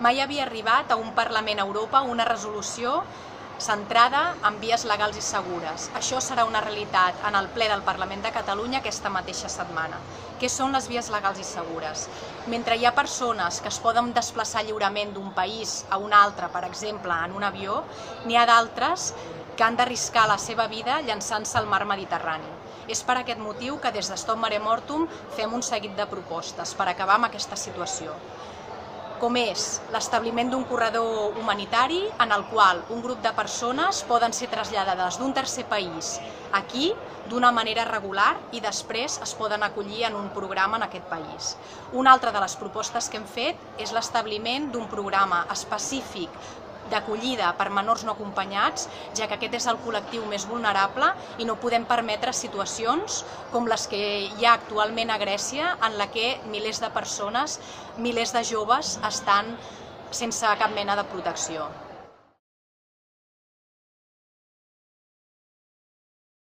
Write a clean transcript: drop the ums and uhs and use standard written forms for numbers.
Mai havia arribat a un Parlament a Europa una resolució centrada en vies legals i segures. Això serà una realitat en el ple del Parlament de Catalunya aquesta mateixa setmana. Què són les vies legals i segures? Mentre hi ha persones que es poden desplaçar lliurement d'un país a un altre, per exemple, en un avió, n'hi ha d'altres que han d'arriscar la seva vida llançant-se al mar Mediterrani. És per aquest motiu que des de Stop Mare Mortum fem un seguit de propostes per acabar amb aquesta situació, com és l'establiment d'un corredor humanitari en el qual un grup de persones poden ser traslladades d'un tercer país aquí d'una manera regular i després es poden acollir en un programa en aquest país. Una altra de les propostes que hem fet és l'establiment d'un programa específic d'acollida per menors no acompanyats, ja que aquest és el col·lectiu més vulnerable i no podem permetre situacions com les que hi ha actualment a Grècia, en la que milers de persones, milers de joves estan sense cap mena de protecció.